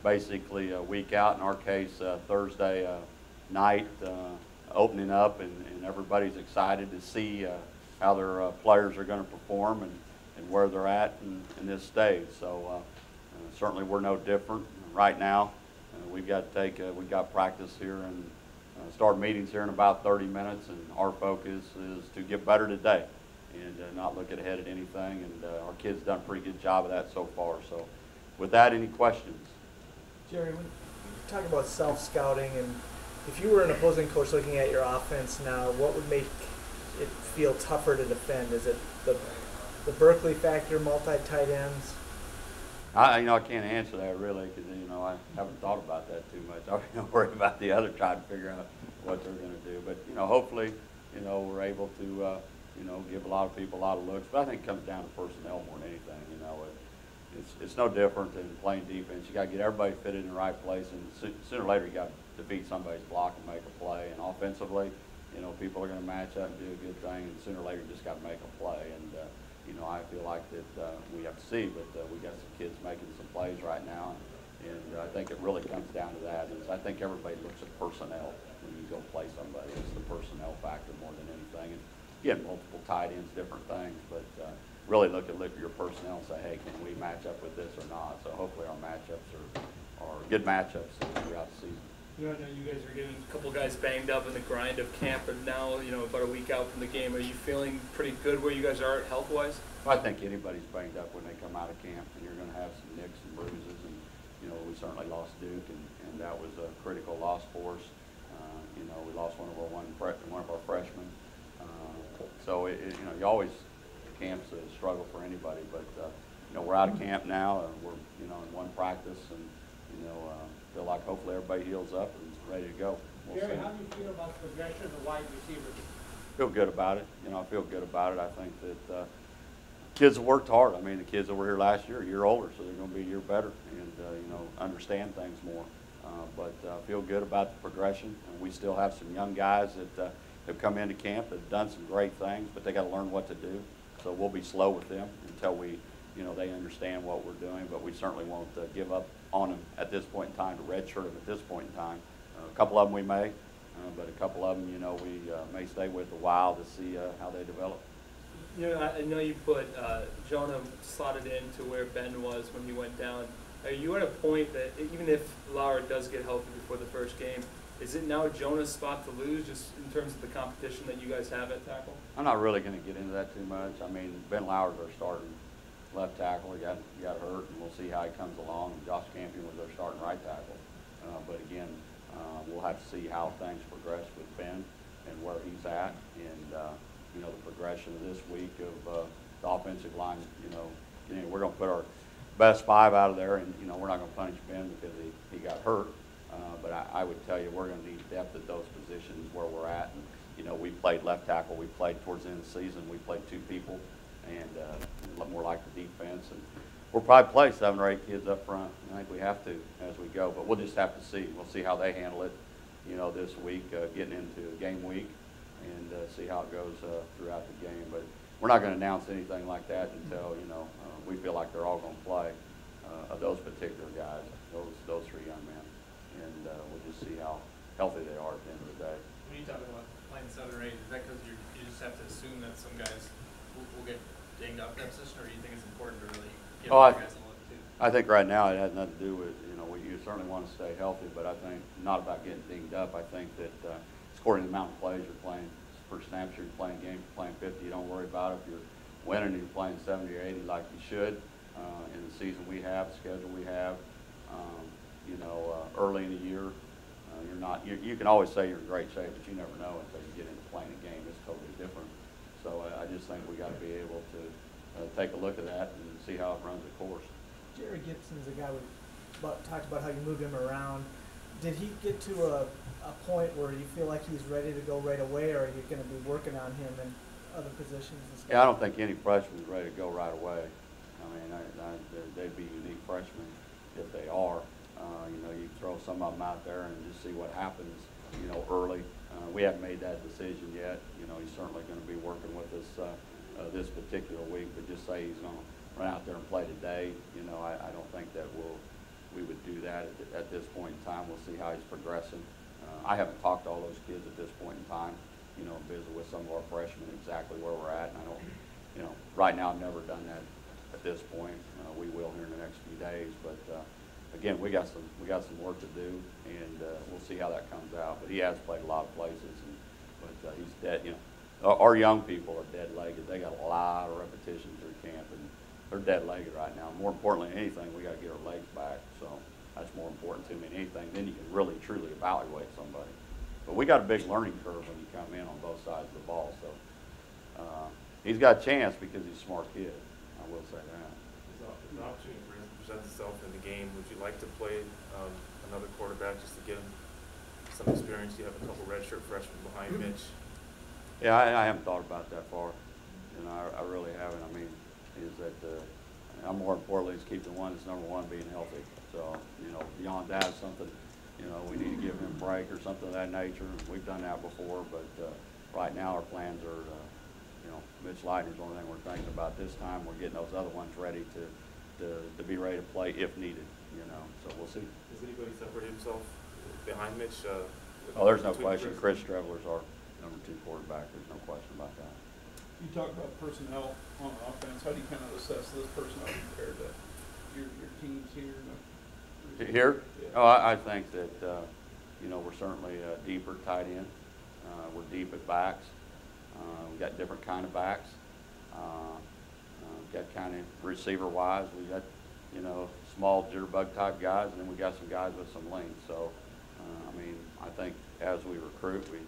basically a week out. In our case, Thursday night, opening up, and everybody's excited to see how their players are going to perform and where they're at in this stage. So certainly we're no different. Right now, we've got practice here and start meetings here in about 30 minutes, and our focus is to get better today and not look ahead at anything. And our kids done a pretty good job of that so far. So with that, any questions? Jerry, when you talk about self-scouting, and if you were an opposing coach looking at your offense now, what would make it feel tougher to defend? Is it the Berkeley factor, multi-tight ends? I can't answer that really because I haven't thought about that too much. I'm worried about the other, trying to figure out what they're going to do. But hopefully, we're able to give a lot of people a lot of looks. But I think it comes down to personnel more than anything. It's no different than playing defense. You got to get everybody fitted in the right place, and sooner or later you got to defeat somebody's block and make a play. And offensively, people are going to match up and do a good thing, and sooner or later you just got to make a play. And I feel like that we have to see, but we got some kids making some plays right now, and I think it really comes down to that. I think everybody looks at personnel when you go play somebody. It's the personnel factor more than anything. And again, multiple tight ends, different things, but really look at your personnel and say, hey, can we match up with this or not? So hopefully our matchups are good matchups throughout the season. I know you guys are getting a couple guys banged up in the grind of camp, and now, about a week out from the game. Are you feeling pretty good where you guys are health-wise? I think anybody's banged up when they come out of camp, and you're going to have some nicks and bruises. And we certainly lost Duke, and that was a critical loss for us. We lost one of our freshmen. So you always, camp's a struggle for anybody, but we're out of camp now, and we're in one practice, and feel like hopefully everybody heals up and is ready to go. Jerry, how do you feel about the progression of the wide receivers? Feel good about it. I feel good about it. I think that kids have worked hard. I mean, the kids that were here last year, a year older, so they're going to be a year better and understand things more. But feel good about the progression, and we still have some young guys that have come into camp that have done some great things, but they got to learn what to do. So we'll be slow with them until they understand what we're doing. But we certainly won't give up on them at this point in time, to redshirt them at this point in time. A couple of them we may, but a couple of them, we may stay with a while to see how they develop. I know you put Jonah slotted in to where Ben was when he went down. Are you at a point that even if Lauer does get healthy before the first game, is it now Jonah's spot to lose, just in terms of the competition that you guys have at tackle? I'm not really going to get into that too much. I mean, Ben Lauer's our starting left tackle. He got hurt, and we'll see how he comes along. Josh Campion was our starting right tackle. But again, we'll have to see how things progress with Ben and where he's at. And, the progression of this week of the offensive line, we're going to put our best 5 out of there, and, we're not going to punish Ben because he got hurt. But I would tell you we're going to need depth at those positions where we're at. And, we played left tackle. We played towards the end of the season. We played 2 people, and more like the defense. And we'll probably play 7 or 8 kids up front. I think we have to as we go. But we'll just have to see. We'll see how they handle it, this week, getting into game week, and see how it goes throughout the game. But we're not going to announce anything like that until, we feel like they're all going to play, of those particular guys, those 3 young men. And we'll just see how healthy they are at the end of the day. When you talk about playing 7 or 8, is that because you just have to assume that some guys will get dinged up in that position, or do you think it's important to really give guys a look too? I think right now it has nothing to do with, you certainly want to stay healthy, but I think not about getting dinged up. I think that according to the amount of plays you're playing, per snaps you're playing games, you're playing 50, you don't worry about it. If you're winning and you're playing 70 or 80 like you should in the season we have, the schedule we have, early in the year, you can always say you're in great shape, but you never know until you get into playing a game. It's totally different. So I just think we got to be able to take a look at that and see how it runs the course. Jerry Gibson's a guy we talked about how you moved him around. Did he get to a point where you feel like he's ready to go right away, or are you going to be working on him in other positions and stuff? Yeah, I don't think any freshman is ready to go right away. I mean, they'd be unique freshmen if they are. You throw some of them out there and just see what happens, early. We haven't made that decision yet. He's certainly going to be working with us this particular week, but just say he's going to run out there and play today. I don't think that we would do that at this point in time. We'll see how he's progressing. I haven't talked to all those kids at this point in time, you know, visit with some of our freshmen exactly where we're at. And I don't, you know, right now I've never done that at this point. We will here in the next few days, but again, we got some work to do, and we'll see how that comes out. But he has played a lot of places, but he's dead. You know, our young people are dead-legged. They got a lot of repetition through camp, and they're dead-legged right now. More importantly than anything, we got to get our legs back. So that's more important to me than anything. Then you can really truly evaluate somebody. But we got a big learning curve when you come in on both sides of the ball. So he's got a chance because he's a smart kid. I will say that. An opportunity for him to present himself in the game. Would you like to play another quarterback just to get him some experience? You have a couple redshirt freshmen behind Mitch. Yeah, I haven't thought about that far. You know, I really haven't. I mean, is that I'm more importantly is keeping the one that's number one being healthy. So, you know, beyond that, something, you know, we need to give him a break or something of that nature. We've done that before, but right now our plans are, you know, Mitch Leitner's the only thing we're thinking about this time. We're getting those other ones ready to be ready to play if needed, you know. So we'll see. Has anybody separated himself behind Mitch? Oh, there's no question. Chris Streveler's our number 2 quarterback. There's no question about that. You talk about personnel on offense. How do you kind of assess this personnel compared to your teams here? Here? Yeah. Oh, I think that, you know, we're certainly deeper tight end. We're deep at backs. We've got different kind of backs. We've got kind of receiver-wise. We got, you know, small jitterbug type guys, and then we got some guys with some length. So, I mean, I think as we recruit, we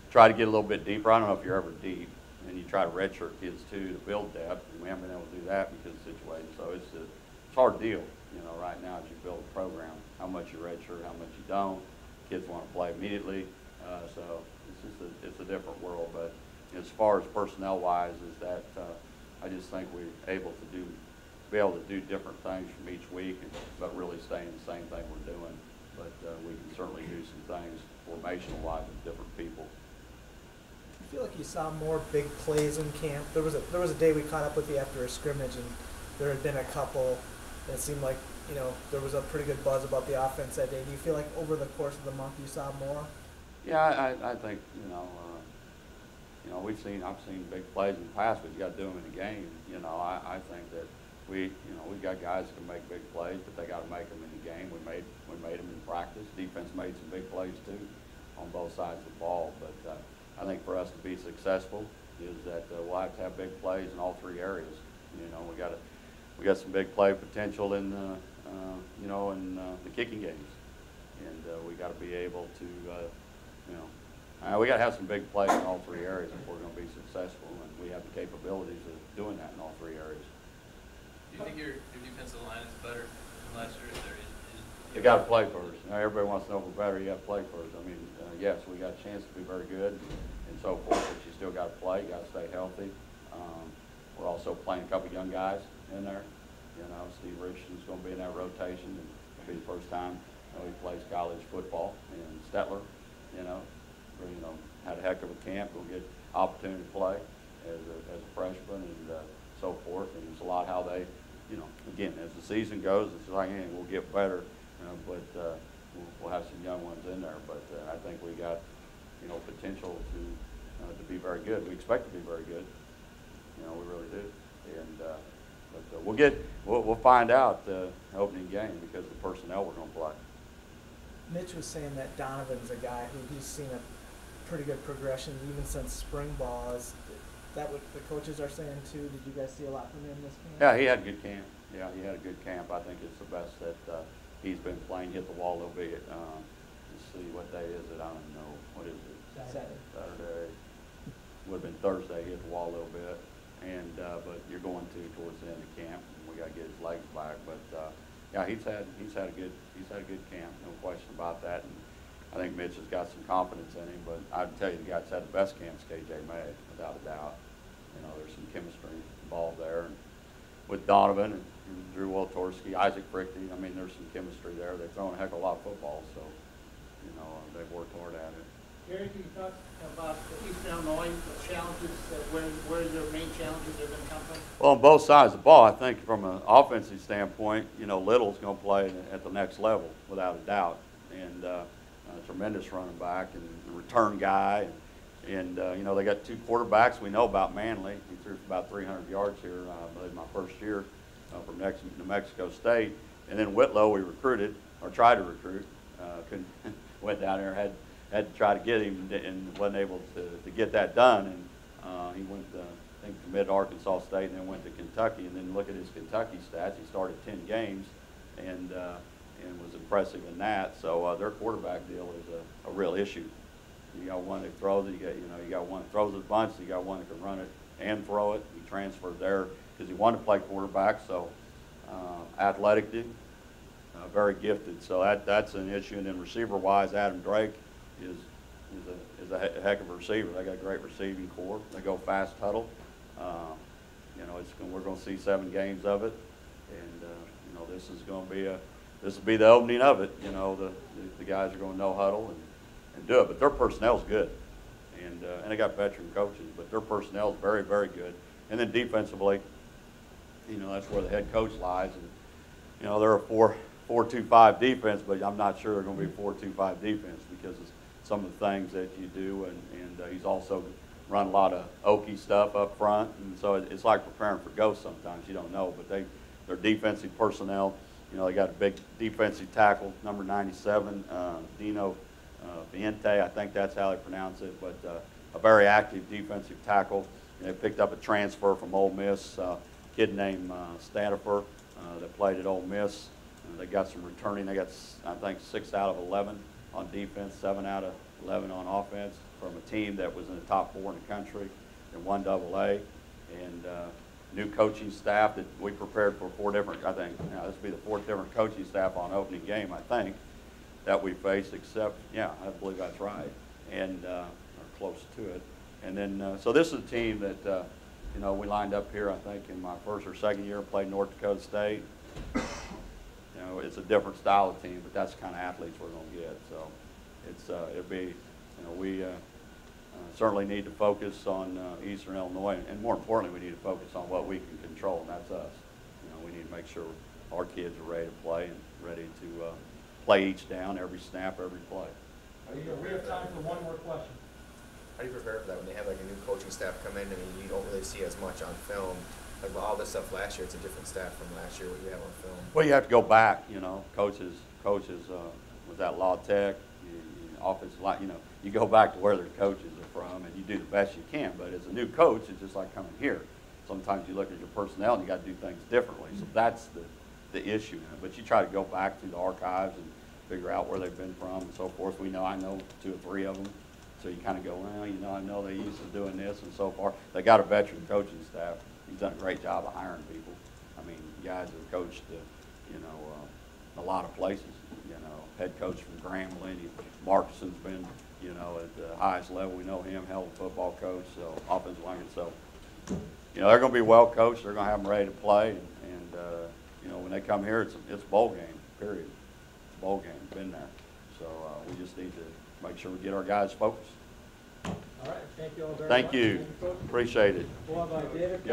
try to get a little bit deeper. I don't know if you're ever deep, and you try to redshirt kids too to build depth, and we haven't been able to do that because of the situation. So it's a hard deal, you know, right now as you build a program, how much you redshirt, how much you don't. Kids want to play immediately, so it's a different world. But as far as personnel-wise, is that I just think we're able to be able to do different things from each week, but really stay in the same thing we're doing. But we can certainly do some things formational-wise with different people. I feel like you saw more big plays in camp. There was a day we caught up with you after a scrimmage, and there had been a couple that seemed like, you know, there was a pretty good buzz about the offense that day. Do you feel like over the course of the month you saw more? Yeah, I think, you know, I've seen big plays in the past, but you got to do them in the game. You know, I think that we've got guys that can make big plays, but they got to make them in the game. We made them in practice. Defense made some big plays too on both sides of the ball. But I think for us to be successful is that we'll have to have big plays in all 3 areas. You know, we got some big play potential in the kicking games, and we got to be able to we got to have some big plays in all 3 areas if we're going to be successful, and we have the capabilities of doing that in all 3 areas. Do you think your defensive line is better than last year? You got to play first. Now, everybody wants to know if we're better. You got to play first. I mean, yes, we got a chance to be very good and so forth, but you still got to play. You got to stay healthy. We're also playing a couple young guys in there. You know, Steve Richardson's going to be in that rotation, and it'll be the first time he plays college football. And Stetler, had a heck of a camp. We'll get opportunity to play as a freshman and so forth. And it's a lot how they, again, as the season goes, it's like, hey, we'll get better, but we'll have some young ones in there. But I think we got, potential to be very good. We expect to be very good. We really do. And but we'll find out the opening game because of the personnel we're going to play. Mitch was saying that Donovan's a guy who he's seen a pretty good progression even since spring ball. Is that what the coaches are saying too? Did you guys see a lot from him this camp? Yeah, he had a good camp. Yeah, he had a good camp. I think it's the best that he's been playing. Hit the wall a little bit. Let's see, what day is it? I don't know. What is it? Saturday. Would have been Thursday. Hit the wall a little bit. And but you're going towards the end of camp, and we got to get his legs back. But yeah, he's had a good camp, no question about that. And I think Mitch has got some confidence in him. But I'd tell you, the guy's had the best camps KJ made, without a doubt. There's some chemistry involved there, and with Donovan and Drew Woltorski, Isaac Frichte. I mean, there's some chemistry there. They've thrown a heck of a lot of football, so they've worked hard at it. Gary, can you talk about Eastern Illinois, the challenges, where their main challenges are going to come from? Well, on both sides of the ball, I think from an offensive standpoint, you know, Little's going to play at the next level without a doubt, and a tremendous running back and a return guy, and you know, they got two quarterbacks. We know about Manley. He threw for about 300 yards here, I believe, my first year from New Mexico State, and then Whitlow we recruited or tried to recruit, couldn't went down there, had to try to get him and wasn't able to get that done. And he went, I think, to mid-Arkansas State and then went to Kentucky. And then look at his Kentucky stats. He started 10 games and was impressive in that. So their quarterback deal is a real issue. You got one that throws it. You got one that throws it a bunch. You got one that can run it and throw it. He transferred there because he wanted to play quarterback. So athletic dude. Very gifted, so that's an issue. And then receiver-wise, Adam Drake is a heck of a receiver. They got a great receiving core. They go fast huddle. You know, we're going to see 7 games of it, and you know, this will be the opening of it. You know, the guys are going to know huddle and do it. But their personnel's good, and they got veteran coaches, but their personnel's very, very good. And then defensively, you know, that's where the head coach lies. And you know, they're a 4-2-5 defense, but I'm not sure they're going to be a 4-2-5 defense because of some of the things that you do, and he's also run a lot of Okie stuff up front, and so it's like preparing for ghosts sometimes. You don't know, but their defensive personnel, you know, they got a big defensive tackle, number 97, Dino Viente, I think that's how they pronounce it, but a very active defensive tackle. And they picked up a transfer from Ole Miss, a kid named Stanifer that played at Ole Miss. They got some returning. They got, I think, 6 out of 11 on defense, 7 out of 11 on offense from a team that was in the top 4 in the country in 1AA. And new coaching staff that we prepared for 4 different, I think, you know, this will be the 4th different coaching staff on opening game, I think, that we faced, except, yeah, I believe that's right, and or close to it. And then, so this is a team that, you know, we lined up here, I think, in my first or second year, played North Dakota State. You know, it's a different style of team, but that's the kind of athletes we're going to get. So it'll be, you know, we certainly need to focus on Eastern Illinois, and more importantly, we need to focus on what we can control, and that's us. You know, we need to make sure our kids are ready to play and ready to play each down, every snap, every play. We have time for one more question. How do you prepare for that when they have like a new coaching staff come in? I mean, you don't really see as much on film. Like all this stuff last year, it's a different staff from last year, what you have on film. Well, you have to go back, you know, coaches was at La Tech, offensive line, you know, you go back to where their coaches are from and you do the best you can. But as a new coach, it's just like coming here. Sometimes you look at your personnel and you got to do things differently. So that's the issue. But you try to go back through the archives and figure out where they've been from and so forth. I know 2 or 3 of them. So you kind of go, well, you know, I know they used to doing this and so forth. They got a veteran coaching staff. He's done a great job of hiring people. I mean, guys have coached, you know, a lot of places. You know, head coach from Grambling. Markinson's been, you know, at the highest level. We know him, hell of a football coach, so offensive lineman. So, you know, they're going to be well coached. They're going to have them ready to play. And you know, when they come here, it's a bowl game, period. It's a bowl game. Been there. So we just need to make sure we get our guys focused. All right. Thank you all very much. Thank you. Appreciate it. Well, David.